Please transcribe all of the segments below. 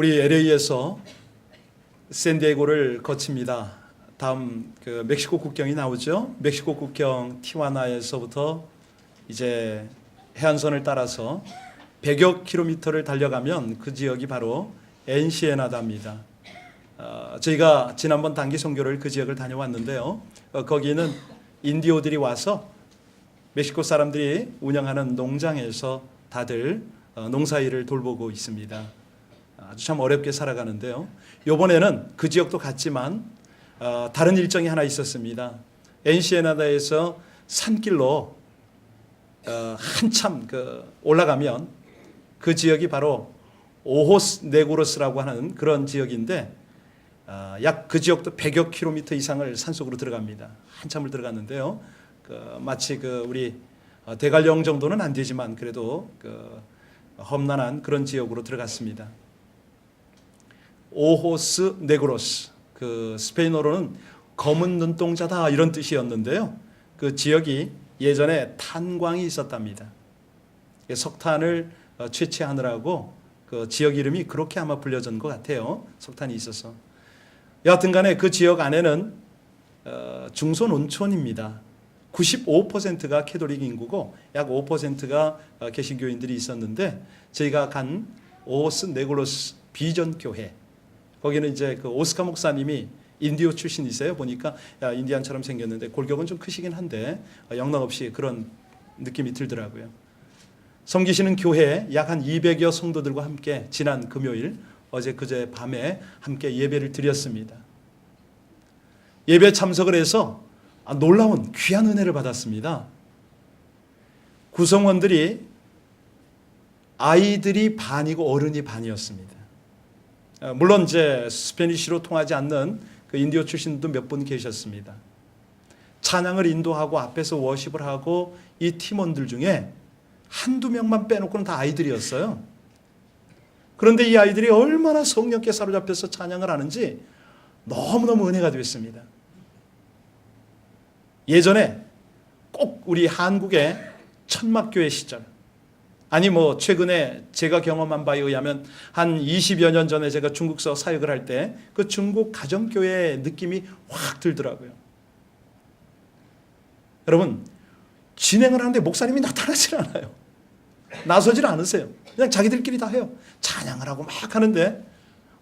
우리 LA에서 샌디에고를 거칩니다. 다음 멕시코 국경이 나오죠. 멕시코 국경 티와나에서부터 이제 해안선을 따라서 100여 킬로미터를 달려가면 그 지역이 바로 엔시에나다입니다. 저희가 지난번 단기 선교를 그 지역을 다녀왔는데요. 거기는 인디오들이 와서 멕시코 사람들이 운영하는 농장에서 다들 농사일을 돌보고 있습니다. 아주 참 어렵게 살아가는데요. 이번에는 그 지역도 갔지만 다른 일정이 하나 있었습니다. 엔시에나다에서 산길로 한참 올라가면 그 지역이 바로 오호스 네고로스라고 하는 그런 지역인데 약 그 지역도 100여 킬로미터 이상을 산속으로 들어갑니다. 한참을 들어갔는데요. 마치 우리 대관령 정도는 안 되지만 그래도 험난한 그런 지역으로 들어갔습니다. 오호스 네고로스, 스페인어로는 검은 눈동자다 이런 뜻이었는데요. 그 지역이 예전에 탄광이 있었답니다. 석탄을 채취하느라고 그 지역 이름이 그렇게 아마 불려진 것 같아요. 석탄이 있어서. 여하튼 간에 그 지역 안에는 중소논촌입니다. 95%가 캐톨릭 인구고 약 5%가 개신교인들이 있었는데 저희가 간 오호스 네고로스 비전교회, 거기는 이제 오스카 목사님이 인디오 출신이세요. 보니까 인디안처럼 생겼는데 골격은 좀 크시긴 한데 영락없이 그런 느낌이 들더라고요. 섬기시는 교회에 약 한 200여 성도들과 함께 지난 금요일 어제 그제 밤에 함께 예배를 드렸습니다. 예배 참석을 해서 놀라운 귀한 은혜를 받았습니다. 구성원들이 아이들이 반이고 어른이 반이었습니다. 물론 이제 스페니쉬로 통하지 않는 인디오 출신도 몇 분 계셨습니다. 찬양을 인도하고 앞에서 워십을 하고 이 팀원들 중에 한두 명만 빼놓고는 다 아이들이었어요. 그런데 이 아이들이 얼마나 성령께 사로잡혀서 찬양을 하는지 너무너무 은혜가 됐습니다. 예전에 꼭 우리 한국의 천막교회 시절, 아니 최근에 제가 경험한 바에 의하면 한 20여 년 전에 제가 중국서 사역을 할 때 그 중국 가정교회의 느낌이 확 들더라고요. 여러분, 진행을 하는데 목사님이 나타나질 않아요. 나서질 않으세요. 그냥 자기들끼리 다 해요. 찬양을 하고 막 하는데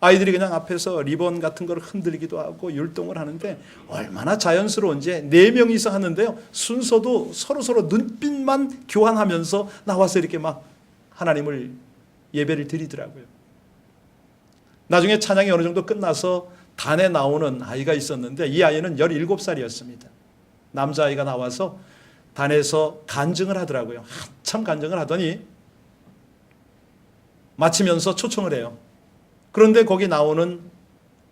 아이들이 그냥 앞에서 리본 같은 걸 흔들기도 하고 율동을 하는데 얼마나 자연스러운지 4명이서 하는데요. 순서도 서로 눈빛만 교환하면서 나와서 이렇게 막 하나님을 예배를 드리더라고요. 나중에 찬양이 어느 정도 끝나서 단에 나오는 아이가 있었는데 이 아이는 17살이었습니다. 남자아이가 나와서 단에서 간증을 하더라고요. 한참 간증을 하더니 마치면서 초청을 해요. 그런데 거기 나오는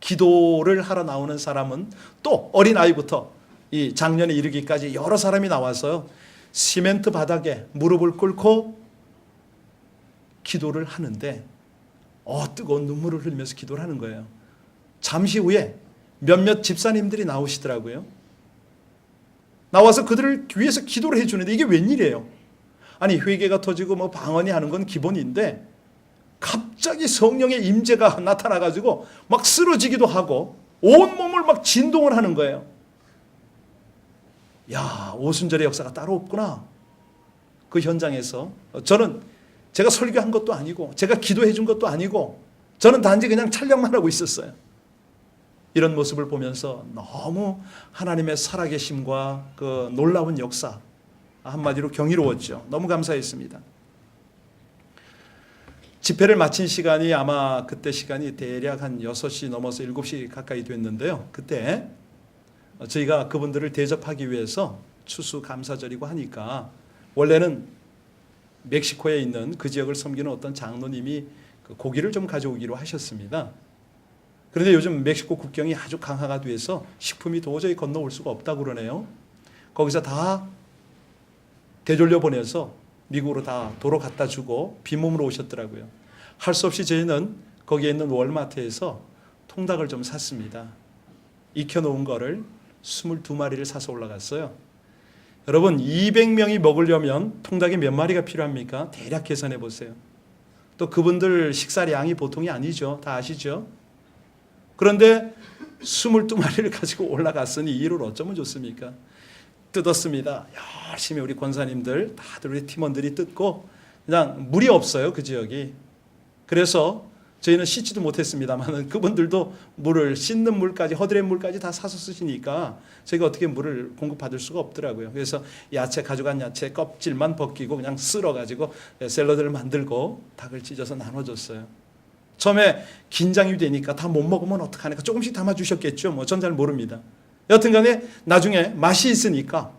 기도를 하러 나오는 사람은 또 어린아이부터 이 장년에 이르기까지 여러 사람이 나와서요. 시멘트 바닥에 무릎을 꿇고 기도를 하는데 뜨거운 눈물을 흘리면서 기도를 하는 거예요. 잠시 후에 몇몇 집사님들이 나오시더라고요. 나와서 그들을 위해서 기도를 해주는데 이게 웬일이에요? 아니 회개가 터지고 방언이 하는 건 기본인데 갑자기 성령의 임재가 나타나가지고 막 쓰러지기도 하고 온몸을 막 진동을 하는 거예요. 야, 오순절의 역사가 따로 없구나. 그 현장에서 저는 제가 설교한 것도 아니고 제가 기도해 준 것도 아니고 저는 단지 그냥 촬영만 하고 있었어요. 이런 모습을 보면서 너무 하나님의 살아계심과 그 놀라운 역사, 한마디로 경이로웠죠. 너무 감사했습니다. 집회를 마친 시간이 아마 그때 시간이 대략 한 6시 넘어서 7시 가까이 됐는데요. 그때 저희가 그분들을 대접하기 위해서 추수감사절이고 하니까 원래는 멕시코에 있는 그 지역을 섬기는 어떤 장로님이 고기를 좀 가져오기로 하셨습니다. 그런데 요즘 멕시코 국경이 아주 강화가 돼서 식품이 도저히 건너올 수가 없다고 그러네요. 거기서 다 되돌려 보내서 미국으로 다 도로 갖다 주고 빈몸으로 오셨더라고요. 할 수 없이 저희는 거기에 있는 월마트에서 통닭을 좀 샀습니다. 익혀놓은 거를 22마리를 사서 올라갔어요. 여러분 200명이 먹으려면 통닭이 몇 마리가 필요합니까? 대략 계산해 보세요. 또 그분들 식사량이 보통이 아니죠. 다 아시죠? 그런데 22마리를 가지고 올라갔으니 이를 어쩌면 좋습니까? 뜯었습니다. 열심히 우리 권사님들 다들 우리 팀원들이 뜯고 그냥 물이 없어요. 그 지역이. 그래서 저희는 씻지도 못했습니다만 그분들도 물을 씻는 물까지 허드렛 물까지 다 사서 쓰시니까 저희가 어떻게 물을 공급받을 수가 없더라고요. 그래서 야채 가져간 야채 껍질만 벗기고 그냥 쓸어가지고 샐러드를 만들고 닭을 찢어서 나눠줬어요. 처음에 긴장이 되니까 다 못 먹으면 어떡하니까 조금씩 담아주셨겠죠. 뭐 전 잘 모릅니다. 여튼간에 나중에 맛이 있으니까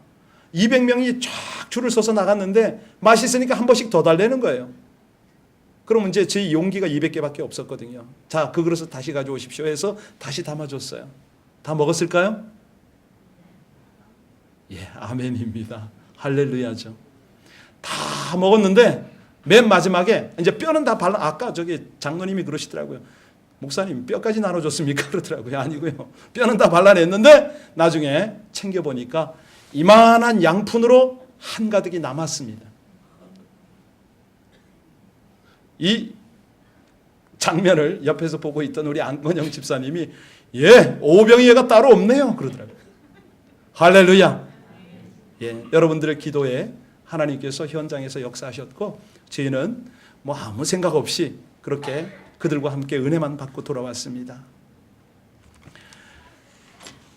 200명이 쫙 줄을 서서 나갔는데 맛이 있으니까 한 번씩 더 달라는 거예요. 그러면 이제 저희 용기가 200개밖에 없었거든요. 자, 그 그릇을 다시 가져오십시오 해서 다시 담아줬어요. 다 먹었을까요? 예, 아멘입니다. 할렐루야죠. 다 먹었는데 맨 마지막에 이제 뼈는 다 발라. 아까 저기 장로님이 그러시더라고요. 목사님 뼈까지 나눠줬습니까? 그러더라고요. 아니고요. 뼈는 다 발라냈는데 나중에 챙겨보니까 이만한 양푼으로 한가득이 남았습니다. 이 장면을 옆에서 보고 있던 우리 안건영 집사님이 예, 오병이어가 따로 없네요. 그러더라고요. 할렐루야. 예, 여러분들의 기도에 하나님께서 현장에서 역사하셨고 저희는 뭐 아무 생각 없이 그렇게 그들과 함께 은혜만 받고 돌아왔습니다.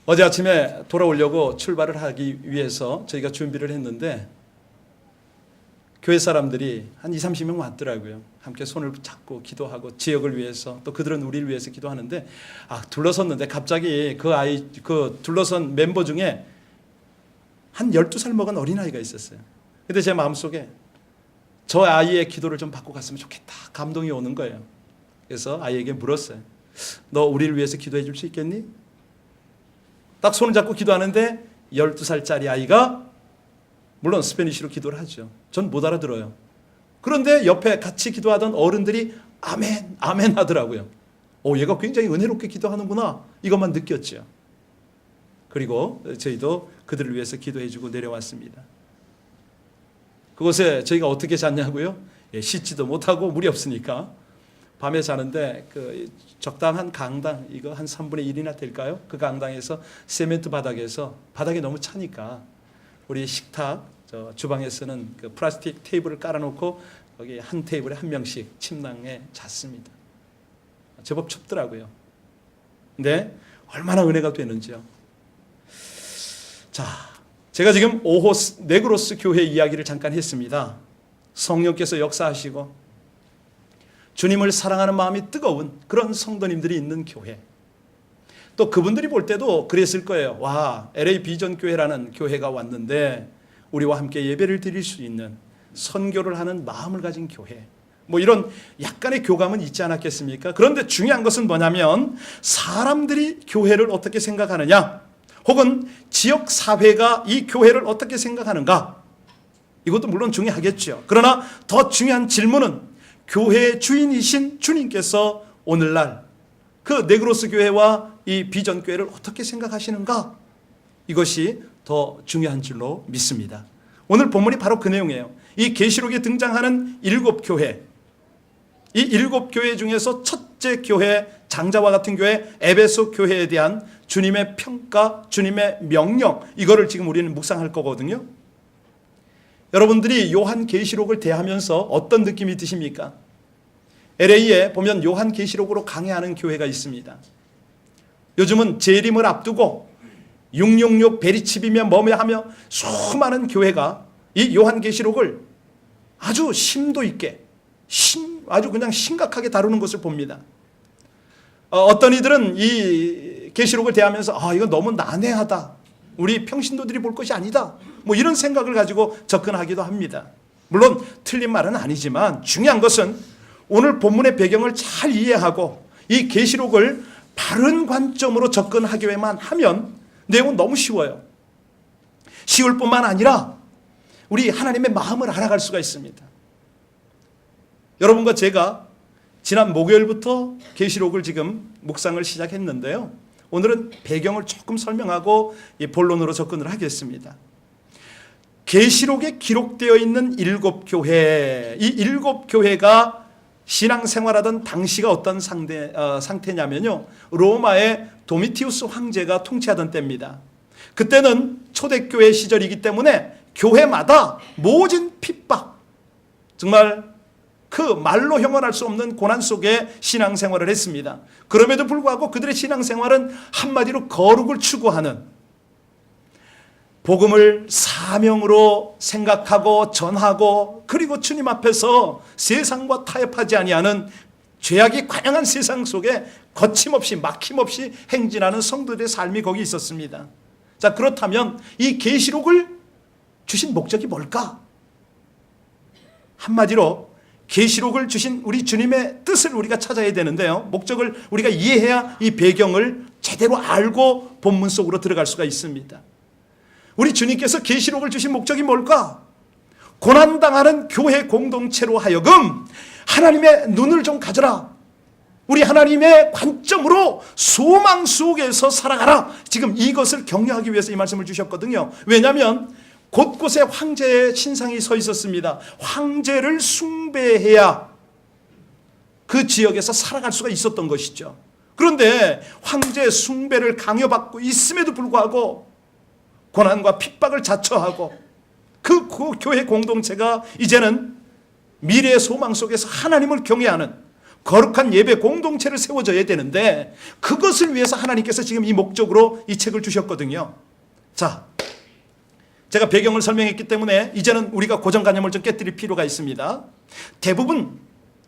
어제 아침에 돌아오려고 출발을 하기 위해서 저희가 준비를 했는데 교회 사람들이 한 20-30명 왔더라고요. 함께 손을 잡고 기도하고 지역을 위해서 또 그들은 우리를 위해서 기도하는데 둘러섰는데 갑자기 그 둘러선 멤버 중에 한 12살 먹은 어린아이가 있었어요. 근데 제 마음속에 저 아이의 기도를 좀 받고 갔으면 좋겠다. 감동이 오는 거예요. 그래서 아이에게 물었어요. 너 우리를 위해서 기도해 줄 수 있겠니? 딱 손을 잡고 기도하는데 12살짜리 아이가 물론 스페니쉬로 기도를 하죠. 전 못 알아들어요. 그런데 옆에 같이 기도하던 어른들이 아멘, 아멘 하더라고요. 얘가 굉장히 은혜롭게 기도하는구나. 이것만 느꼈죠. 그리고 저희도 그들을 위해서 기도해주고 내려왔습니다. 그곳에 저희가 어떻게 잤냐고요? 씻지도 못하고 물이 없으니까 밤에 자는데 그 적당한 강당, 이거 한 3분의 1이나 될까요? 그 강당에서 세멘트 바닥에서 바닥이 너무 차니까 우리 식탁 주방에 쓰는 그 플라스틱 테이블을 깔아놓고 거기 한 테이블에 한 명씩 침낭에 잤습니다. 제법 춥더라고요. 근데 얼마나 은혜가 되는지요. 자, 제가 지금 오호스 네그로스 교회 이야기를 잠깐 했습니다. 성령께서 역사하시고 주님을 사랑하는 마음이 뜨거운 그런 성도님들이 있는 교회. 또 그분들이 볼 때도 그랬을 거예요. 와, LA 비전 교회라는 교회가 왔는데 우리와 함께 예배를 드릴 수 있는 선교를 하는 마음을 가진 교회. 뭐 이런 약간의 교감은 있지 않았겠습니까? 그런데 중요한 것은 뭐냐면 사람들이 교회를 어떻게 생각하느냐, 혹은 지역 사회가 이 교회를 어떻게 생각하는가, 이것도 물론 중요하겠죠. 그러나 더 중요한 질문은 교회의 주인이신 주님께서 오늘날 그 네그로스 교회와 이 비전 교회를 어떻게 생각하시는가, 이것이 더 중요한 줄로 믿습니다. 오늘 본문이 바로 그 내용이에요. 이 계시록에 등장하는 7교회, 이 7교회 중에서 첫째 교회, 장자와 같은 교회 에베소 교회에 대한 주님의 평가, 주님의 명령, 이거를 지금 우리는 묵상할 거거든요. 여러분들이 요한 계시록을 대하면서 어떤 느낌이 드십니까? LA에 보면 요한 계시록으로 강해하는 교회가 있습니다. 요즘은 재림을 앞두고 666 베리칩이며 뭐며 하며 수많은 교회가 이 요한 계시록을 아주 심도 있게 아주 그냥 심각하게 다루는 것을 봅니다. 어떤 이들은 이 계시록을 대하면서 이건 너무 난해하다, 우리 평신도들이 볼 것이 아니다, 뭐 이런 생각을 가지고 접근하기도 합니다. 물론 틀린 말은 아니지만 중요한 것은 오늘 본문의 배경을 잘 이해하고 이 계시록을 바른 관점으로 접근하기만 하면 내용은 너무 쉬워요. 쉬울 뿐만 아니라 우리 하나님의 마음을 알아갈 수가 있습니다. 여러분과 제가 지난 목요일부터 계시록을 지금 묵상을 시작했는데요. 오늘은 배경을 조금 설명하고 본론으로 접근을 하겠습니다. 계시록에 기록되어 있는 7교회, 이 7교회가 신앙생활하던 당시가 어떤 상태냐면요, 로마의 도미티우스 황제가 통치하던 때입니다. 그때는 초대교회 시절이기 때문에 교회마다 모진 핍박, 정말 그 말로 형언할 수 없는 고난 속에 신앙생활을 했습니다. 그럼에도 불구하고 그들의 신앙생활은 한마디로 거룩을 추구하는, 복음을 사명으로 생각하고 전하고, 그리고 주님 앞에서 세상과 타협하지 아니하는 죄악이 관영한 세상 속에 거침없이 막힘없이 행진하는 성도들의 삶이 거기 있었습니다. 자, 그렇다면 이 계시록을 주신 목적이 뭘까? 한마디로 계시록을 주신 우리 주님의 뜻을 우리가 찾아야 되는데요, 목적을 우리가 이해해야 이 배경을 제대로 알고 본문 속으로 들어갈 수가 있습니다. 우리 주님께서 계시록을 주신 목적이 뭘까? 고난당하는 교회 공동체로 하여금 하나님의 눈을 좀 가져라, 우리 하나님의 관점으로 소망 속에서 살아가라, 지금 이것을 격려하기 위해서 이 말씀을 주셨거든요. 왜냐하면 곳곳에 황제의 신상이 서 있었습니다. 황제를 숭배해야 그 지역에서 살아갈 수가 있었던 것이죠. 그런데 황제 숭배를 강요받고 있음에도 불구하고 고난과 핍박을 자처하고 그 교회 공동체가 이제는 미래의 소망 속에서 하나님을 경외하는 거룩한 예배 공동체를 세워져야 되는데, 그것을 위해서 하나님께서 지금 이 목적으로 이 책을 주셨거든요. 자, 제가 배경을 설명했기 때문에 이제는 우리가 고정관념을 좀 깨뜨릴 필요가 있습니다. 대부분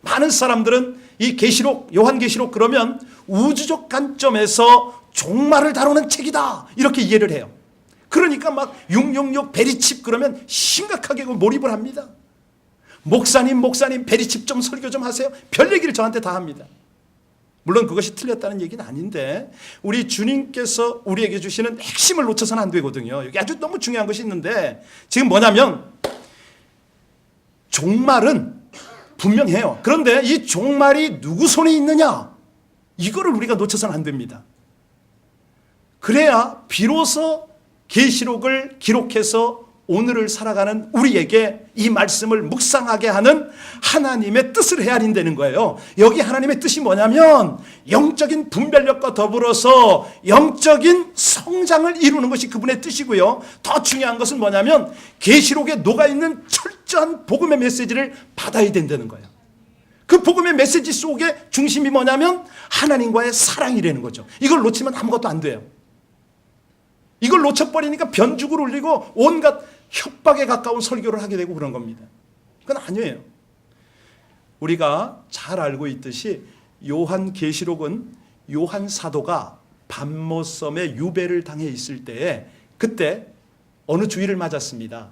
많은 사람들은 이 계시록, 요한계시록 그러면 우주적 관점에서 종말을 다루는 책이다 이렇게 이해를 해요. 그러니까 막 666 베리칩 그러면 심각하게 몰입을 합니다. 목사님 베리칩 좀 설교 좀 하세요, 별 얘기를 저한테 다 합니다. 물론 그것이 틀렸다는 얘기는 아닌데 우리 주님께서 우리에게 주시는 핵심을 놓쳐서는 안 되거든요. 여기 아주 너무 중요한 것이 있는데, 지금 뭐냐면 종말은 분명해요. 그런데 이 종말이 누구 손에 있느냐, 이거를 우리가 놓쳐서는 안 됩니다. 그래야 비로소 계시록을 기록해서 오늘을 살아가는 우리에게 이 말씀을 묵상하게 하는 하나님의 뜻을 헤아린다는 거예요. 여기 하나님의 뜻이 뭐냐면 영적인 분별력과 더불어서 영적인 성장을 이루는 것이 그분의 뜻이고요. 더 중요한 것은 뭐냐면 계시록에 녹아있는 철저한 복음의 메시지를 받아야 된다는 거예요. 그 복음의 메시지 속에 중심이 뭐냐면 하나님과의 사랑이라는 거죠. 이걸 놓치면 아무것도 안 돼요. 이걸 놓쳐버리니까 변죽을 울리고 온갖 협박에 가까운 설교를 하게 되고 그런 겁니다. 그건 아니에요. 우리가 잘 알고 있듯이 요한계시록은 요한 사도가 밤모섬에 유배를 당해 있을 때에 그때 어느 주일을 맞았습니다.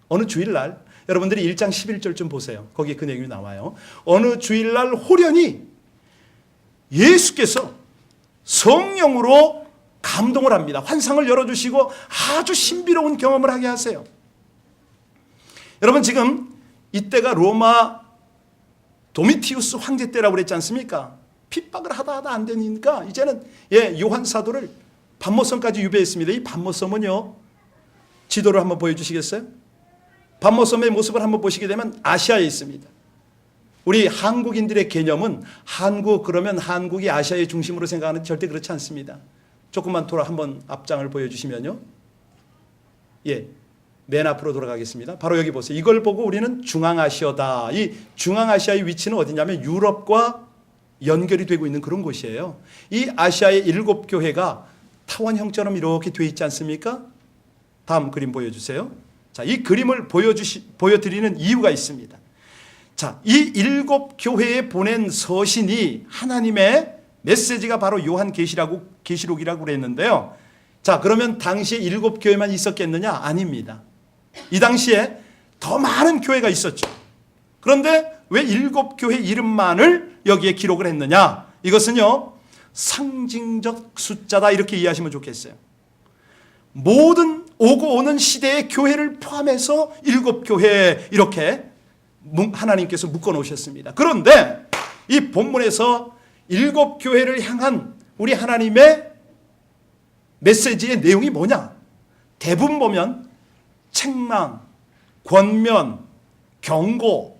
어느 주일날, 여러분들이 1장 11절 좀 보세요. 거기에 그 내용이 나와요. 어느 주일날 호련히 예수께서 성령으로 감동을 합니다. 환상을 열어주시고 아주 신비로운 경험을 하게 하세요. 여러분, 지금 이때가 로마 도미티우스 황제 때라고 그랬지 않습니까? 핍박을 하다 안 되니까 이제는 요한 사도를 밤모섬까지 유배했습니다. 이 밤모섬은요, 지도를 한번 보여주시겠어요? 밤모섬의 모습을 한번 보시게 되면 아시아에 있습니다. 우리 한국인들의 개념은 한국 그러면 한국이 아시아의 중심으로 생각하는데 절대 그렇지 않습니다. 조금만 돌아 한번 앞장을 보여주시면요. 맨 앞으로 돌아가겠습니다. 바로 여기 보세요. 이걸 보고 우리는 중앙아시아다. 이 중앙아시아의 위치는 어디냐면 유럽과 연결이 되고 있는 그런 곳이에요. 이 아시아의 7교회가 타원형처럼 이렇게 되어 있지 않습니까? 다음 그림 보여주세요. 자, 이 그림을 보여드리는 이유가 있습니다. 자, 이 7교회에 보낸 서신이 하나님의 메시지가 바로 요한계시록이라고 그랬는데요. 자, 그러면 당시에 7교회만 있었겠느냐? 아닙니다. 이 당시에 더 많은 교회가 있었죠. 그런데 왜 7교회 이름만을 여기에 기록을 했느냐? 이것은요, 상징적 숫자다 이렇게 이해하시면 좋겠어요. 모든 오고 오는 시대의 교회를 포함해서 7교회 이렇게 하나님께서 묶어 놓으셨습니다. 그런데 이 본문에서 7교회를 향한 우리 하나님의 메시지의 내용이 뭐냐? 대부분 보면 책망, 권면, 경고,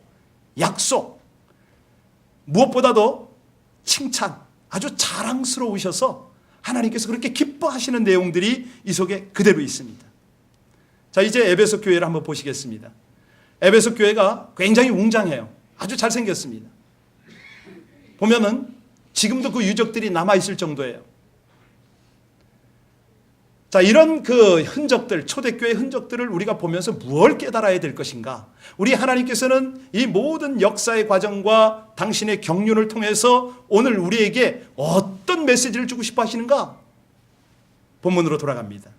약속, 무엇보다도 칭찬, 아주 자랑스러우셔서 하나님께서 그렇게 기뻐하시는 내용들이 이 속에 그대로 있습니다. 자, 이제 에베소 교회를 한번 보시겠습니다. 에베소 교회가 굉장히 웅장해요. 아주 잘생겼습니다. 보면은 지금도 그 유적들이 남아있을 정도예요. 자, 이런 그 흔적들, 초대교회 흔적들을 우리가 보면서 무엇을 깨달아야 될 것인가? 우리 하나님께서는 이 모든 역사의 과정과 당신의 경륜을 통해서 오늘 우리에게 어떤 메시지를 주고 싶어 하시는가? 본문으로 돌아갑니다.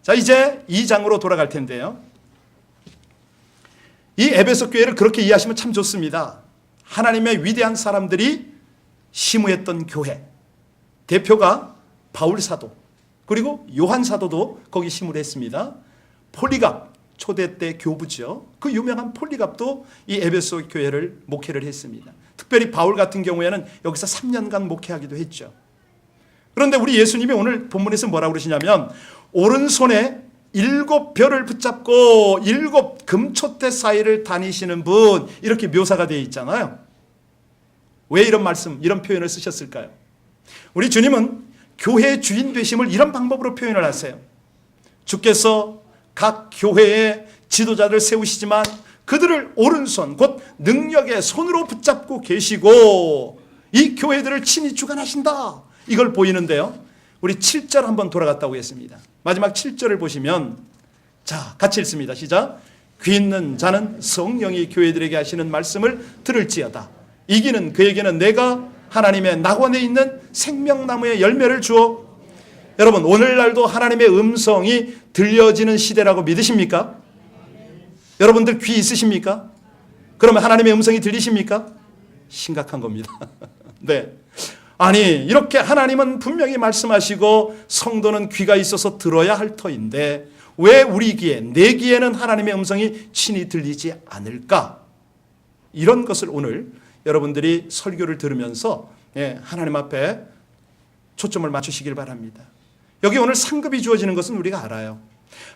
자, 이제 2장으로 돌아갈 텐데요. 이 에베소 교회를 그렇게 이해하시면 참 좋습니다. 하나님의 위대한 사람들이 심우했던 교회. 대표가 바울 사도, 그리고 요한 사도도 거기 심우했습니다. 폴리갑, 초대 때 교부죠. 그 유명한 폴리갑도 이 에베소 교회를 목회를 했습니다. 특별히 바울 같은 경우에는 여기서 3년간 목회하기도 했죠. 그런데 우리 예수님이 오늘 본문에서 뭐라고 그러시냐면 오른손에 7별을 붙잡고 7 금초대 사이를 다니시는 분, 이렇게 묘사가 되어 있잖아요. 왜 이런 말씀, 이런 표현을 쓰셨을까요? 우리 주님은 교회의 주인 되심을 이런 방법으로 표현을 하세요. 주께서 각 교회의 지도자를 세우시지만 그들을 오른손, 곧 능력의 손으로 붙잡고 계시고 이 교회들을 친히 주관하신다. 이걸 보이는데요. 우리 7절 한번 돌아갔다 오겠습니다. 마지막 7절을 보시면, 자, 같이 읽습니다. 시작. 귀 있는 자는 성령이 교회들에게 하시는 말씀을 들을지어다. 이기는 그에게는 내가 하나님의 낙원에 있는 생명나무의 열매를 주어. 여러분, 오늘날도 하나님의 음성이 들려지는 시대라고 믿으십니까? 여러분들 귀 있으십니까? 그러면 하나님의 음성이 들리십니까? 심각한 겁니다. 네. 아니, 이렇게 하나님은 분명히 말씀하시고 성도는 귀가 있어서 들어야 할 터인데 왜 우리 귀에, 내 귀에는 하나님의 음성이 친히 들리지 않을까? 이런 것을 오늘 여러분들이 설교를 들으면서 하나님 앞에 초점을 맞추시길 바랍니다. 여기 오늘 상급이 주어지는 것은 우리가 알아요.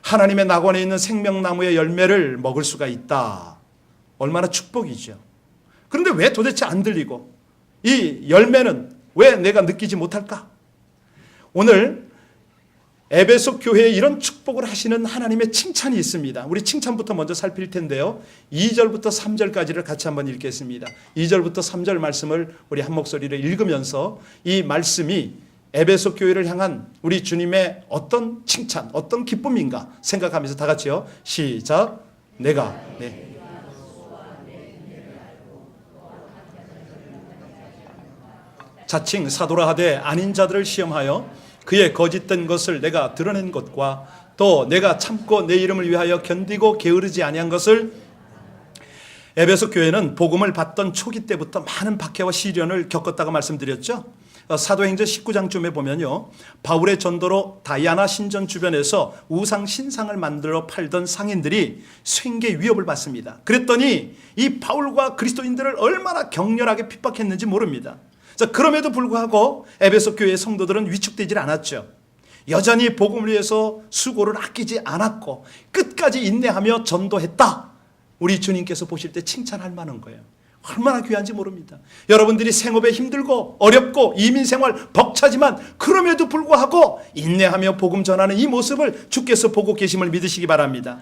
하나님의 낙원에 있는 생명나무의 열매를 먹을 수가 있다. 얼마나 축복이죠. 그런데 왜 도대체 안 들리고 이 열매는 왜 내가 느끼지 못할까? 오늘 에베소 교회에 이런 축복을 하시는 하나님의 칭찬이 있습니다. 우리 칭찬부터 먼저 살필 텐데요. 2절부터 3절까지를 같이 한번 읽겠습니다. 2절부터 3절 말씀을 우리 한 목소리로 읽으면서 이 말씀이 에베소 교회를 향한 우리 주님의 어떤 칭찬, 어떤 기쁨인가 생각하면서 다 같이요. 시작. 내가 자칭 사도라 하되 아닌 자들을 시험하여 그의 거짓된 것을 내가 드러낸 것과 또 내가 참고 내 이름을 위하여 견디고 게으르지 아니한 것을. 에베소 교회는 복음을 받던 초기 때부터 많은 박해와 시련을 겪었다고 말씀드렸죠. 사도행전 19장쯤에 보면요, 바울의 전도로 다이아나 신전 주변에서 우상 신상을 만들어 팔던 상인들이 생계 위협을 받습니다. 그랬더니 이 바울과 그리스도인들을 얼마나 격렬하게 핍박했는지 모릅니다. 그럼에도 불구하고 에베소 교회의 성도들은 위축되지 않았죠. 여전히 복음을 위해서 수고를 아끼지 않았고 끝까지 인내하며 전도했다. 우리 주님께서 보실 때 칭찬할 만한 거예요. 얼마나 귀한지 모릅니다. 여러분들이 생업에 힘들고 어렵고 이민생활 벅차지만 그럼에도 불구하고 인내하며 복음 전하는 이 모습을 주께서 보고 계심을 믿으시기 바랍니다.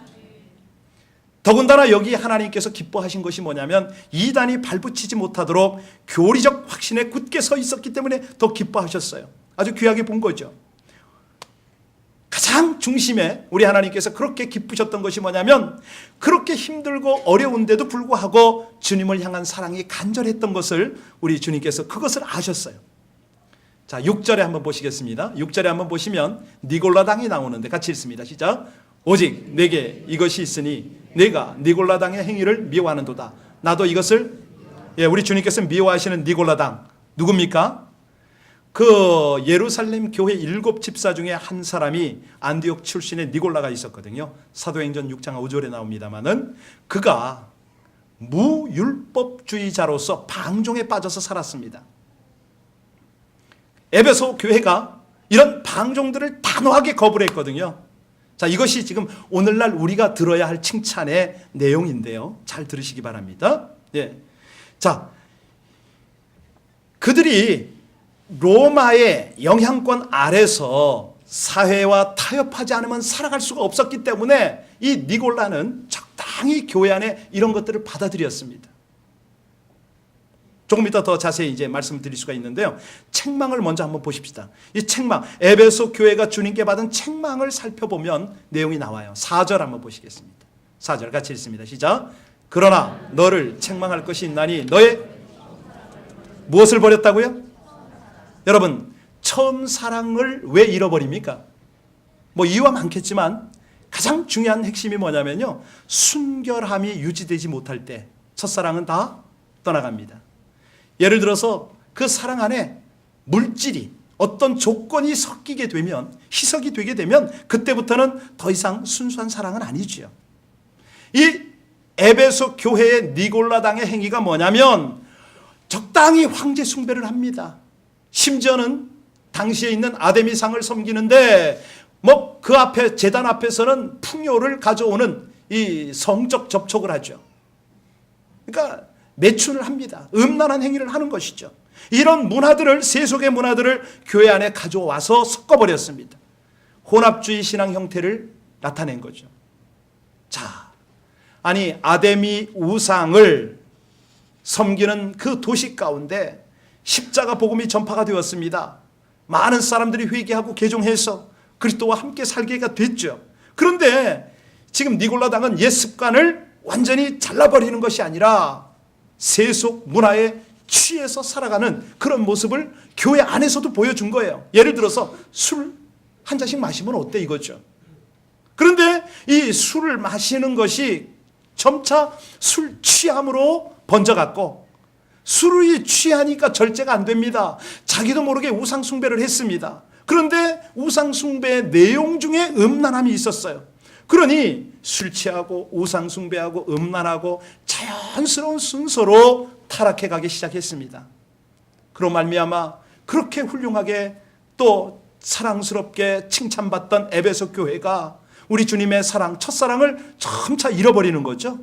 더군다나 여기 하나님께서 기뻐하신 것이 뭐냐면 이단이 발붙이지 못하도록 교리적 확신에 굳게 서 있었기 때문에 더 기뻐하셨어요. 아주 귀하게 본 거죠. 가장 중심에 우리 하나님께서 그렇게 기쁘셨던 것이 뭐냐면 그렇게 힘들고 어려운데도 불구하고 주님을 향한 사랑이 간절했던 것을 우리 주님께서 그것을 아셨어요. 자, 6절에 한번 보시겠습니다. 6절에 한번 보시면 니골라당이 나오는데 같이 읽습니다. 시작. 오직 내게 이것이 있으니 내가 니골라당의 행위를 미워하는도다. 나도 이것을. 우리 주님께서 미워하시는 니골라당 누굽니까? 그 예루살렘 교회 7 집사 중에 한 사람이 안디옥 출신의 니골라가 있었거든요. 사도행전 6장 5절에 나옵니다마는 그가 무율법주의자로서 방종에 빠져서 살았습니다. 에베소 교회가 이런 방종들을 단호하게 거부를 했거든요. 자, 이것이 지금 오늘날 우리가 들어야 할 칭찬의 내용인데요. 잘 들으시기 바랍니다. 자, 그들이 로마의 영향권 아래서 사회와 타협하지 않으면 살아갈 수가 없었기 때문에 이 니골라는 적당히 교회 안에 이런 것들을 받아들였습니다. 조금 이따 더 자세히 이제 말씀드릴 수가 있는데요. 책망을 먼저 한번 보십시다. 이 책망, 에베소 교회가 주님께 받은 책망을 살펴보면 내용이 나와요. 4절 한번 보시겠습니다. 4절 같이 읽습니다. 시작. 그러나 너를 책망할 것이 있나니 너의 무엇을 버렸다고요? 여러분, 처음 사랑을 왜 잃어버립니까? 뭐 이유가 많겠지만 가장 중요한 핵심이 뭐냐면요, 순결함이 유지되지 못할 때 첫사랑은 다 떠나갑니다. 예를 들어서 그 사랑 안에 물질이, 어떤 조건이 섞이게 되면, 희석이 되게 되면 그때부터는 더 이상 순수한 사랑은 아니지요. 이 에베소 교회의 니골라당의 행위가 뭐냐면 적당히 황제 숭배를 합니다. 심지어는 당시에 있는 아데미상을 섬기는데 뭐 그 앞에, 제단 앞에서는 풍요를 가져오는 이 성적 접촉을 하죠. 그러니까 매춘을 합니다. 음란한 행위를 하는 것이죠. 이런 문화들을, 세속의 문화들을 교회 안에 가져와서 섞어버렸습니다. 혼합주의 신앙 형태를 나타낸 거죠. 자, 아니 아데미 우상을 섬기는 그 도시 가운데 십자가 복음이 전파가 되었습니다. 많은 사람들이 회개하고 개종해서 그리스도와 함께 살게가 됐죠. 그런데 지금 니골라당은 옛 습관을 완전히 잘라버리는 것이 아니라 세속 문화에 취해서 살아가는 그런 모습을 교회 안에서도 보여준 거예요. 예를 들어서 술 한 잔씩 마시면 어때 이거죠. 그런데 이 술을 마시는 것이 점차 술 취함으로 번져갔고, 술이 취하니까 절제가 안 됩니다. 자기도 모르게 우상 숭배를 했습니다. 그런데 우상 숭배의 내용 중에 음란함이 있었어요. 그러니 술 취하고 우상 숭배하고 음란하고 자연스러운 순서로 타락해 가기 시작했습니다. 그로 말미암아 그렇게 훌륭하게 또 사랑스럽게 칭찬받던 에베소 교회가 우리 주님의 사랑, 첫사랑을 점차 잃어버리는 거죠.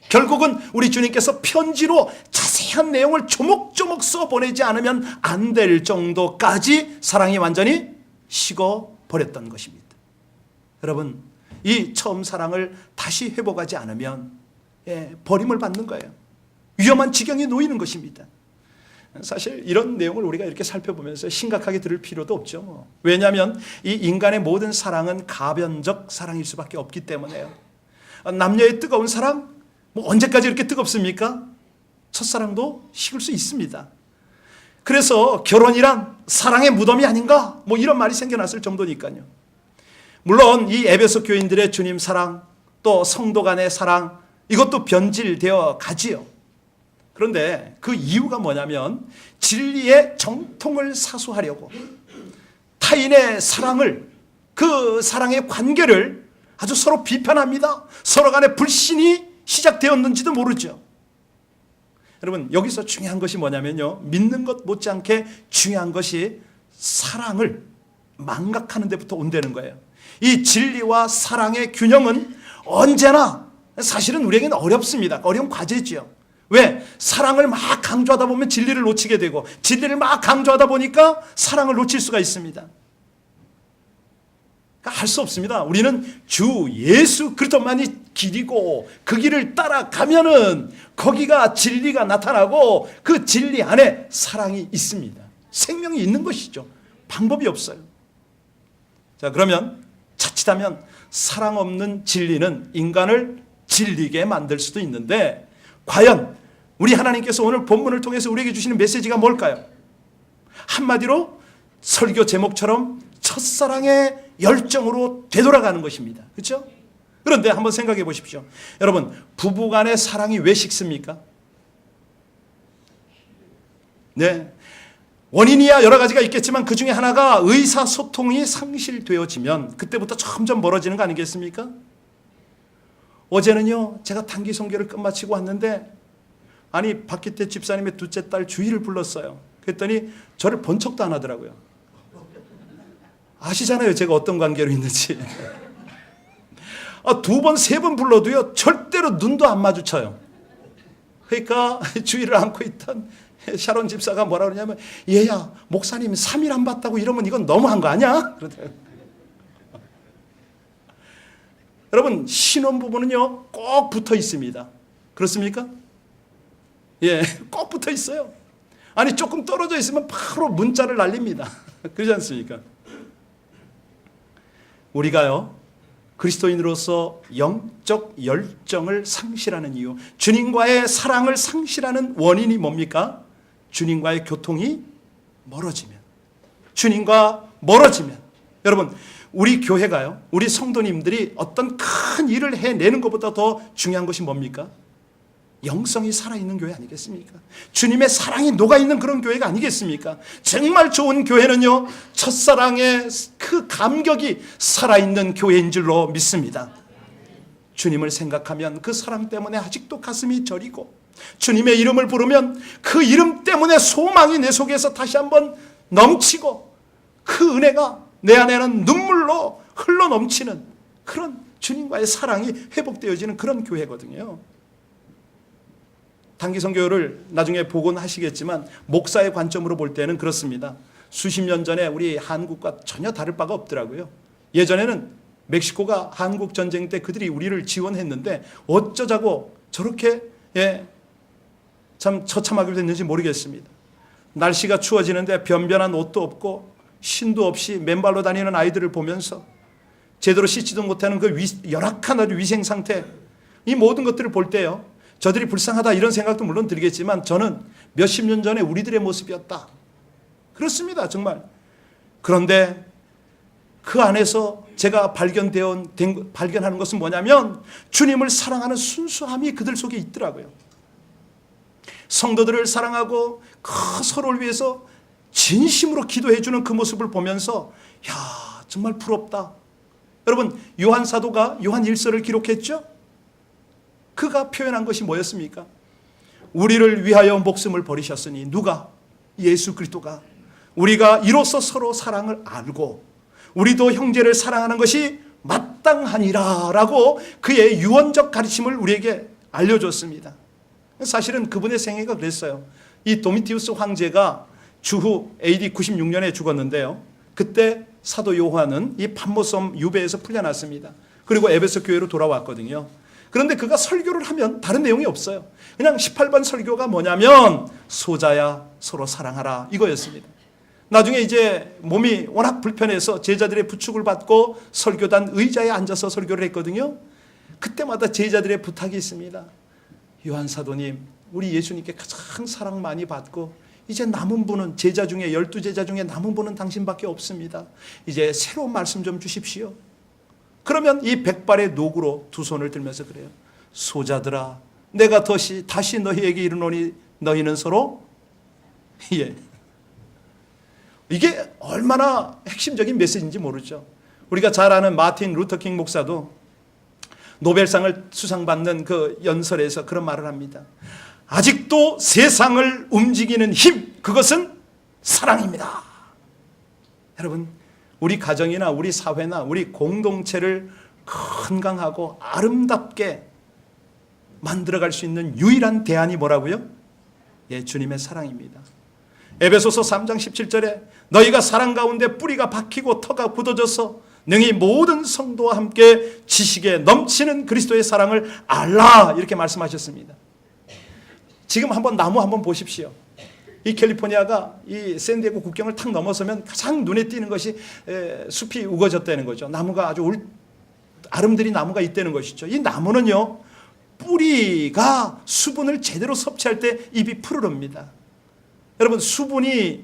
결국은 우리 주님께서 편지로 자세한 내용을 조목조목 써보내지 않으면 안 될 정도까지 사랑이 완전히 식어버렸던 것입니다. 여러분, 이 처음 사랑을 다시 회복하지 않으면 버림을 받는 거예요. 위험한 지경에 놓이는 것입니다. 사실 이런 내용을 우리가 이렇게 살펴보면서 심각하게 들을 필요도 없죠. 왜냐하면 이 인간의 모든 사랑은 가변적 사랑일 수밖에 없기 때문에요. 남녀의 뜨거운 사랑, 뭐 언제까지 이렇게 뜨겁습니까? 첫사랑도 식을 수 있습니다. 그래서 결혼이란 사랑의 무덤이 아닌가? 뭐 이런 말이 생겨났을 정도니까요. 물론 이 에베소 교인들의 주님 사랑, 또 성도 간의 사랑, 이것도 변질되어 가지요. 그런데 그 이유가 뭐냐면 진리의 정통을 사수하려고 타인의 사랑을, 그 사랑의 관계를 아주 서로 비판합니다. 서로 간의 불신이 시작되었는지도 모르죠. 여러분, 여기서 중요한 것이 뭐냐면요, 믿는 것 못지않게 중요한 것이 사랑을 망각하는 데부터 온다는 거예요. 이 진리와 사랑의 균형은 언제나 사실은 우리에게는 어렵습니다. 어려운 과제지요. 왜? 사랑을 막 강조하다 보면 진리를 놓치게 되고, 진리를 막 강조하다 보니까 사랑을 놓칠 수가 있습니다. 그러니까 할 수 없습니다. 우리는 주 예수 그리스도만이 길이고 그 길을 따라가면은 거기가 진리가 나타나고 그 진리 안에 사랑이 있습니다. 생명이 있는 것이죠. 방법이 없어요. 자, 그러면 자칫하면 사랑 없는 진리는 인간을 질리게 만들 수도 있는데, 과연 우리 하나님께서 오늘 본문을 통해서 우리에게 주시는 메시지가 뭘까요? 한마디로 설교 제목처럼 첫사랑의 열정으로 되돌아가는 것입니다. 그렇죠? 그런데 한번 생각해 보십시오. 여러분, 부부간의 사랑이 왜 식습니까? 네, 원인이야 여러 가지가 있겠지만 그 중에 하나가 의사소통이 상실되어지면 그때부터 점점 멀어지는 거 아니겠습니까? 어제는요, 제가 단기 선교를 끝마치고 왔는데, 아니 박기태 집사님의 둘째 딸 주희를 불렀어요. 그랬더니 저를 본 척도 안 하더라고요. 아시잖아요, 제가 어떤 관계로 있는지. 두 번, 세 번 불러도요, 절대로 눈도 안 마주쳐요. 그러니까 주희를 안고 있던 샤론 집사가 뭐라 그러냐면, 얘야, 목사님 3일 안 봤다고 이러면 이건 너무한 거 아니야? 그러더라고요. 여러분, 신혼부부는요, 꼭 붙어 있습니다. 그렇습니까? 예, 꼭 붙어 있어요. 아니, 조금 떨어져 있으면 바로 문자를 날립니다. 그렇지 않습니까? 우리가요, 그리스도인으로서 영적 열정을 상실하는 이유, 주님과의 사랑을 상실하는 원인이 뭡니까? 주님과의 교통이 멀어지면, 주님과 멀어지면. 여러분, 우리 교회가요, 우리 성도님들이 어떤 큰 일을 해내는 것보다 더 중요한 것이 뭡니까? 영성이 살아있는 교회 아니겠습니까? 주님의 사랑이 녹아있는 그런 교회가 아니겠습니까? 정말 좋은 교회는요, 첫사랑의 그 감격이 살아있는 교회인 줄로 믿습니다. 주님을 생각하면 그 사랑 때문에 아직도 가슴이 저리고, 주님의 이름을 부르면 그 이름 때문에 소망이 내 속에서 다시 한번 넘치고, 그 은혜가 내 안에는 눈물로 흘러 넘치는 그런 주님과의 사랑이 회복되어지는 그런 교회거든요. 단기 선교를 나중에 보곤 하시겠지만, 목사의 관점으로 볼 때는 그렇습니다. 수십 년 전에 우리 한국과 전혀 다를 바가 없더라고요. 예전에는 멕시코가 한국 전쟁 때 그들이 우리를 지원했는데 어쩌자고 저렇게 참 처참하게 됐는지 모르겠습니다. 날씨가 추워지는데 변변한 옷도 없고 신도 없이 맨발로 다니는 아이들을 보면서 제대로 씻지도 못하는 그 열악한 아주 위생 상태, 이 모든 것들을 볼 때요, 저들이 불쌍하다 이런 생각도 물론 들겠지만, 저는 몇십 년 전에 우리들의 모습이었다. 그렇습니다, 정말. 그런데 그 안에서 제가 발견하는 것은 뭐냐면, 주님을 사랑하는 순수함이 그들 속에 있더라고요. 성도들을 사랑하고 서로를 위해서 진심으로 기도해 주는 그 모습을 보면서, 야, 정말 부럽다. 여러분, 요한 사도가 요한 1서를 기록했죠? 그가 표현한 것이 뭐였습니까? 우리를 위하여 목숨을 버리셨으니, 누가? 예수 그리스도가. 우리가 이로써 서로 사랑을 알고 우리도 형제를 사랑하는 것이 마땅하니라 라고 그의 유언적 가르침을 우리에게 알려줬습니다. 사실은 그분의 생애가 그랬어요. 이 도미티우스 황제가 주후 AD 96년에 죽었는데요, 그때 사도 요한은 이 patmos섬 유배에서 풀려났습니다. 그리고 에베소 교회로 돌아왔거든요. 그런데 그가 설교를 하면 다른 내용이 없어요. 그냥 18번 설교가 뭐냐면, 소자야 서로 사랑하라, 이거였습니다. 나중에 이제 몸이 워낙 불편해서 제자들의 부축을 받고 설교단 의자에 앉아서 설교를 했거든요. 그때마다 제자들의 부탁이 있습니다. 요한 사도님, 우리 예수님께 가장 사랑 많이 받고 이제 남은 분은, 제자 중에 12제자 중에 남은 분은 당신밖에 없습니다. 이제 새로운 말씀 좀 주십시오. 그러면 이 백발의 노구로 두 손을 들면서 그래요. 소자들아, 내가 다시 너희에게 이르노니 너희는 서로 이게 얼마나 핵심적인 메시지인지 모르죠. 우리가 잘 아는 마틴 루터킹 목사도 노벨상을 수상받는 그 연설에서 그런 말을 합니다. 아직도 세상을 움직이는 힘, 그것은 사랑입니다. 여러분, 우리 가정이나 우리 사회나 우리 공동체를 건강하고 아름답게 만들어갈 수 있는 유일한 대안이 뭐라고요? 주님의 사랑입니다. 에베소서 3장 17절에 너희가 사랑 가운데 뿌리가 박히고 터가 굳어져서 능히 모든 성도와 함께 지식에 넘치는 그리스도의 사랑을 알라, 이렇게 말씀하셨습니다. 지금 한번 나무 한번 보십시오. 이 캘리포니아가 이 샌디에고 국경을 탁 넘어서면 가장 눈에 띄는 것이 숲이 우거졌다는 거죠. 나무가 아주 아름드린 나무가 있다는 것이죠. 이 나무는요, 뿌리가 수분을 제대로 섭취할 때 잎이 푸르릅니다. 여러분, 수분이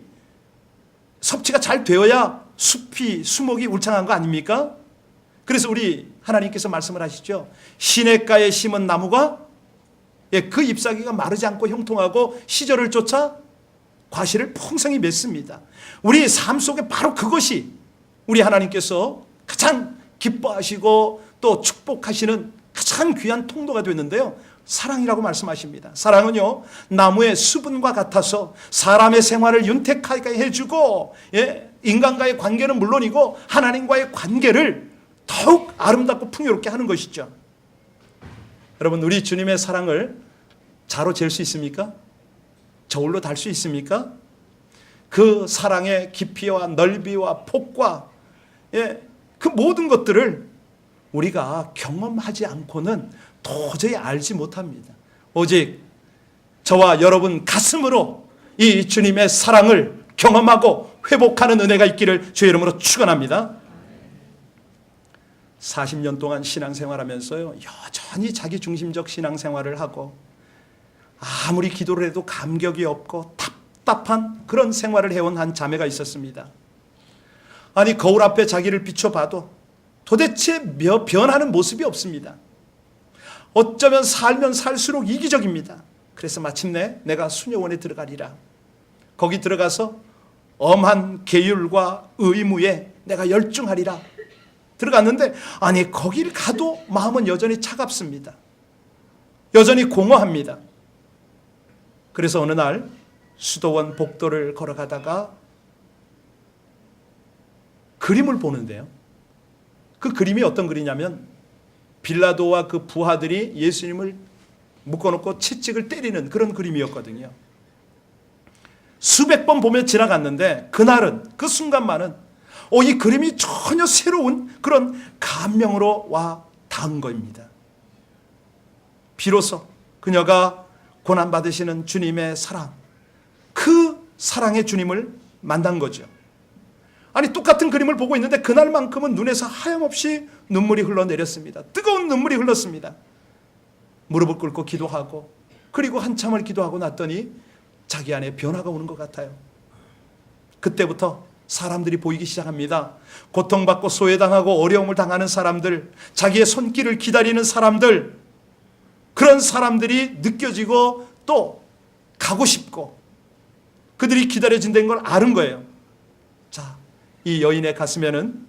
섭취가 잘 되어야 수목이 울창한 거 아닙니까? 그래서 우리 하나님께서 말씀을 하시죠. 시냇가에 심은 나무가 그 잎사귀가 마르지 않고 형통하고 시절을 쫓아 과실을 풍성히 맺습니다. 우리 삶 속에 바로 그것이 우리 하나님께서 가장 기뻐하시고 또 축복하시는 가장 귀한 통로가 되는데요, 사랑이라고 말씀하십니다. 사랑은요, 나무의 수분과 같아서 사람의 생활을 윤택하게 해주고, 인간과의 관계는 물론이고 하나님과의 관계를 더욱 아름답고 풍요롭게 하는 것이죠. 여러분, 우리 주님의 사랑을 자로 잴 수 있습니까? 저울로 달 수 있습니까? 그 사랑의 깊이와 넓이와 폭과 그 모든 것들을 우리가 경험하지 않고는 도저히 알지 못합니다. 오직 저와 여러분 가슴으로 이 주님의 사랑을 경험하고 회복하는 은혜가 있기를 주의 이름으로 축원합니다. 40년 동안 신앙생활하면서요, 여전히 자기 중심적 신앙생활을 하고 아무리 기도를 해도 감격이 없고 답답한 그런 생활을 해온 한 자매가 있었습니다. 아니, 거울 앞에 자기를 비춰봐도 도대체 변하는 모습이 없습니다. 어쩌면 살면 살수록 이기적입니다. 그래서 마침내 내가 수녀원에 들어가리라. 거기 들어가서 엄한 계율과 의무에 내가 열중하리라. 들어갔는데 아니, 거길 가도 마음은 여전히 차갑습니다. 여전히 공허합니다. 그래서 어느 날 수도원 복도를 걸어가다가 그림을 보는데요, 그 그림이 어떤 그림이냐면 빌라도와 그 부하들이 예수님을 묶어놓고 채찍을 때리는 그런 그림이었거든요. 수백 번 보며 지나갔는데 그날은, 그 순간만은 이 그림이 전혀 새로운 그런 감명으로 와 닿은 겁니다. 비로소 그녀가 고난받으시는 주님의 사랑, 그 사랑의 주님을 만난 거죠. 아니, 똑같은 그림을 보고 있는데 그날만큼은 눈에서 하염없이 눈물이 흘러내렸습니다. 뜨거운 눈물이 흘렀습니다. 무릎을 꿇고 기도하고, 그리고 한참을 기도하고 났더니 자기 안에 변화가 오는 것 같아요. 그때부터 사람들이 보이기 시작합니다. 고통받고 소외당하고 어려움을 당하는 사람들, 자기의 손길을 기다리는 사람들, 그런 사람들이 느껴지고 또 가고 싶고 그들이 기다려진다는 걸 아는 거예요. 자, 이 여인의 가슴에는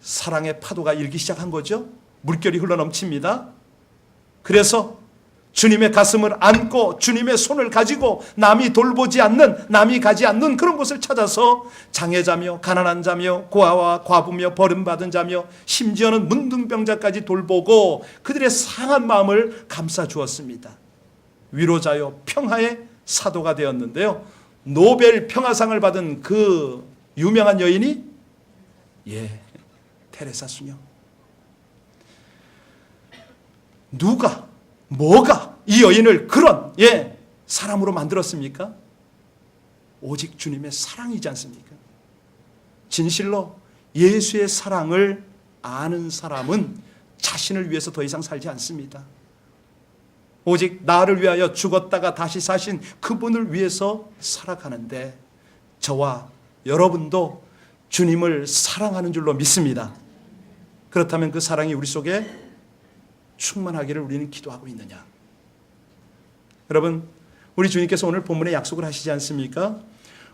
사랑의 파도가 일기 시작한 거죠. 물결이 흘러넘칩니다. 그래서 주님의 가슴을 안고 주님의 손을 가지고 남이 돌보지 않는, 남이 가지 않는 그런 곳을 찾아서 장애자며 가난한 자며 고아와 과부며 버림받은 자며 심지어는 문둥병자까지 돌보고 그들의 상한 마음을 감싸 주었습니다. 위로자요 평화의 사도가 되었는데요, 노벨 평화상을 받은 그 유명한 여인이 테레사 수녀. 누가, 뭐가 이 여인을 그런 사람으로 만들었습니까? 오직 주님의 사랑이지 않습니까? 진실로 예수의 사랑을 아는 사람은 자신을 위해서 더 이상 살지 않습니다. 오직 나를 위하여 죽었다가 다시 사신 그분을 위해서 살아가는데, 저와 여러분도 주님을 사랑하는 줄로 믿습니다. 그렇다면 그 사랑이 우리 속에 충만하기를 우리는 기도하고 있느냐? 여러분, 우리 주님께서 오늘 본문에 약속을 하시지 않습니까?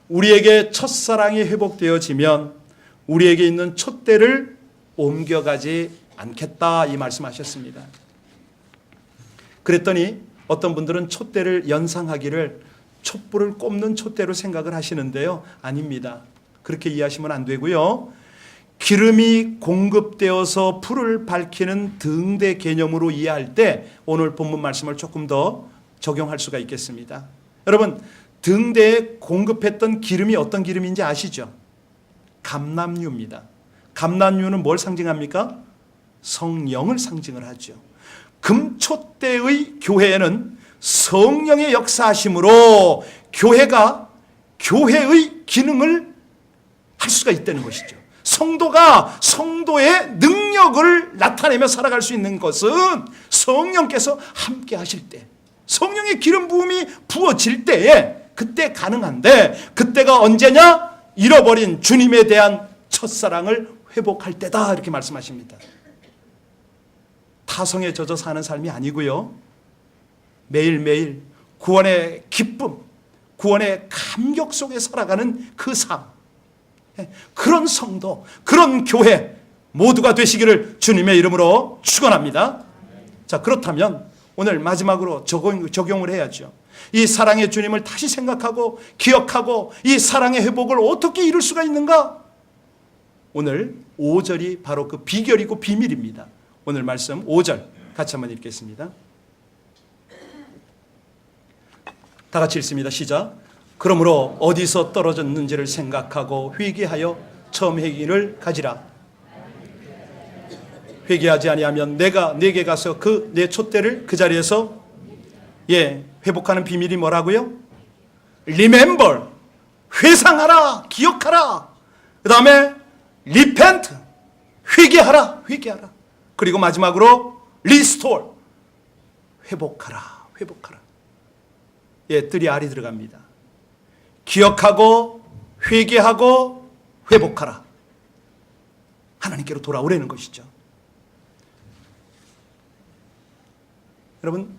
우리에게 첫사랑이 회복되어지면 우리에게 있는 촛대를 옮겨가지 않겠다, 이 말씀하셨습니다. 그랬더니 어떤 분들은 촛대를 연상하기를 촛불을 꼽는 촛대로 생각을 하시는데요, 아닙니다. 그렇게 이해하시면 안 되고요, 기름이 공급되어서 불을 밝히는 등대 개념으로 이해할 때 오늘 본문 말씀을 조금 더 적용할 수가 있겠습니다. 여러분, 등대에 공급했던 기름이 어떤 기름인지 아시죠? 감람유입니다. 감람유는 뭘 상징합니까? 성령을 상징을 하죠. 금촛대의 교회에는 성령의 역사하심으로 교회가 교회의 기능을 할 수가 있다는 것이죠. 성도가 성도의 능력을 나타내며 살아갈 수 있는 것은 성령께서 함께 하실 때, 성령의 기름 부음이 부어질 때에 그때 가능한데, 그때가 언제냐? 잃어버린 주님에 대한 첫사랑을 회복할 때다, 이렇게 말씀하십니다. 타성에 젖어 사는 삶이 아니고요, 매일매일 구원의 기쁨, 구원의 감격 속에 살아가는 그 삶, 그런 성도, 그런 교회 모두가 되시기를 주님의 이름으로 축원합니다. 자, 그렇다면 오늘 마지막으로 적용을 해야죠. 이 사랑의 주님을 다시 생각하고 기억하고 이 사랑의 회복을 어떻게 이룰 수가 있는가? 오늘 5절이 바로 그 비결이고 비밀입니다. 오늘 말씀 5절 같이 한번 읽겠습니다. 다 같이 읽습니다. 시작. 그러므로 어디서 떨어졌는지를 생각하고 회개하여 처음 회개를 가지라. 회개하지 아니하면 내가 네게 가서 그 내 촛대를 그 자리에서 회복하는 비밀이 뭐라고요? Remember, 회상하라, 기억하라. 그 다음에 repent, 회개하라. 그리고 마지막으로 restore, 회복하라. 뜰이 알이 들어갑니다. 기억하고 회개하고 회복하라. 하나님께로 돌아오라는 것이죠. 여러분,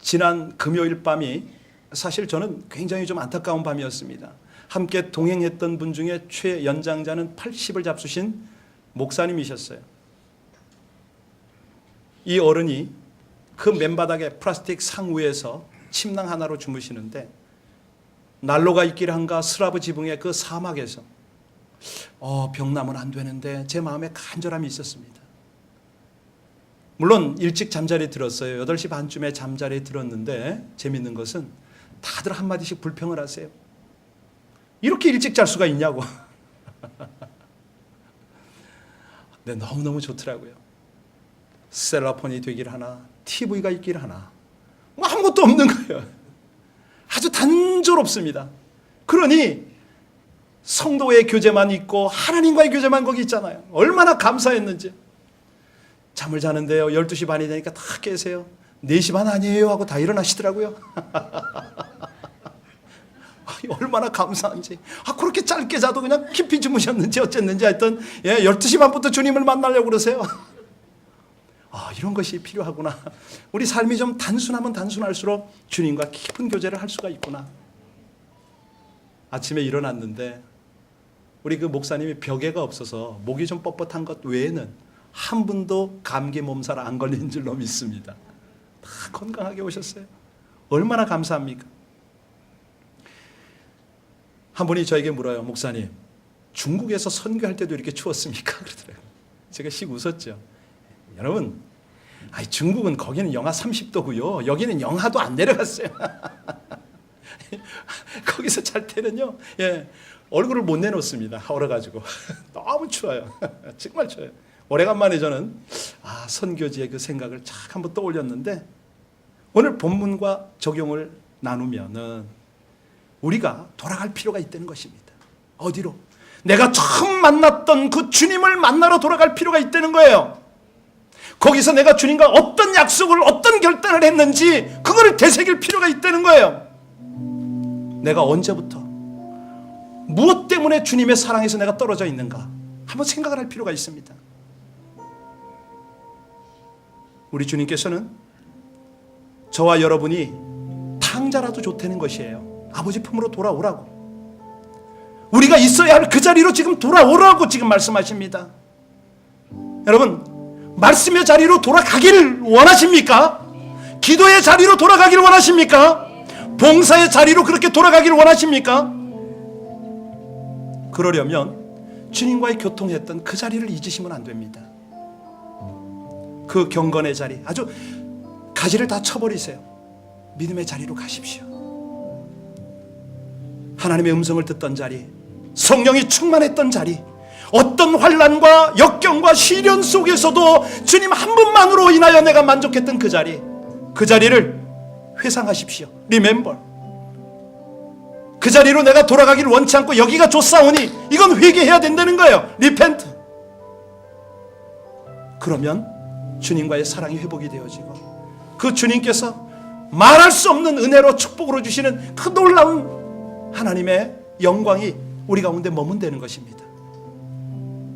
지난 금요일 밤이 사실 저는 굉장히 좀 안타까운 밤이었습니다. 함께 동행했던 분 중에 최연장자는 80을 잡수신 목사님이셨어요. 이 어른이 그 맨바닥에 플라스틱 상위에서 침낭 하나로 주무시는데 난로가 있기를 한가 스라브 지붕의 그 사막에서 병나면 안 되는데 제 마음에 간절함이 있었습니다. 물론 일찍 잠자리에 들었어요. 8시 반쯤에 잠자리에 들었는데 재밌는 것은 다들 한마디씩 불평을 하세요. 이렇게 일찍 잘 수가 있냐고. 근데 너무너무 좋더라고요. 셀라폰이 되기를 하나, TV가 있기를 하나, 아무것도 없는 거예요. 아주 단조롭습니다. 그러니 성도의 교제만 있고 하나님과의 교제만 거기 있잖아요. 얼마나 감사했는지. 잠을 자는데요, 12시 반이 되니까 다 깨세요. 4시 반 아니에요 하고 다 일어나시더라고요. 얼마나 감사한지. 그렇게 짧게 자도 그냥 깊이 주무셨는지 어쨌는지 하여튼 12시 반부터 주님을 만나려고 그러세요. 이런 것이 필요하구나. 우리 삶이 좀 단순하면 단순할수록 주님과 깊은 교제를 할 수가 있구나. 아침에 일어났는데 우리 그 목사님이 벽에가 없어서 목이 좀 뻣뻣한 것 외에는 한 분도 감기 몸살 안 걸린 줄로 믿습니다. 다 건강하게 오셨어요. 얼마나 감사합니까? 한 분이 저에게 물어요. 목사님, 중국에서 선교할 때도 이렇게 추웠습니까? 그러더라고요. 제가 씩 웃었죠. 여러분, 중국은 거기는 영하 30도고요. 여기는 영하도 안 내려갔어요. 거기서 잘 때는요, 얼굴을 못 내놓습니다. 얼어가지고. 너무 추워요. 정말 추워요. 오래간만에 저는 선교지의 그 생각을 착 한번 떠올렸는데 오늘 본문과 적용을 나누면은 우리가 돌아갈 필요가 있다는 것입니다. 어디로? 내가 처음 만났던 그 주님을 만나러 돌아갈 필요가 있다는 거예요. 거기서 내가 주님과 어떤 약속을, 어떤 결단을 했는지 그거를 되새길 필요가 있다는 거예요. 내가 언제부터 무엇 때문에 주님의 사랑에서 내가 떨어져 있는가 한번 생각을 할 필요가 있습니다. 우리 주님께서는 저와 여러분이 탕자라도 좋다는 것이에요. 아버지 품으로 돌아오라고. 우리가 있어야 할 그 자리로 지금 돌아오라고 지금 말씀하십니다. 여러분, 말씀의 자리로 돌아가기를 원하십니까? 기도의 자리로 돌아가기를 원하십니까? 봉사의 자리로 그렇게 돌아가기를 원하십니까? 그러려면 주님과의 교통했던 그 자리를 잊으시면 안 됩니다. 그 경건의 자리, 아주 가지를 다 쳐버리세요. 믿음의 자리로 가십시오. 하나님의 음성을 듣던 자리, 성령이 충만했던 자리, 어떤 환난과 역경과 시련 속에서도 주님 한 분만으로 인하여 내가 만족했던 그 자리, 그 자리를 회상하십시오. Remember. 그 자리로 내가 돌아가기를 원치 않고 여기가 좋사오니 이건 회개해야 된다는 거예요. Repent. 그러면 주님과의 사랑이 회복이 되어지고 그 주님께서 말할 수 없는 은혜로 축복으로 주시는 그 놀라운 하나님의 영광이 우리 가운데 머문다는 것입니다.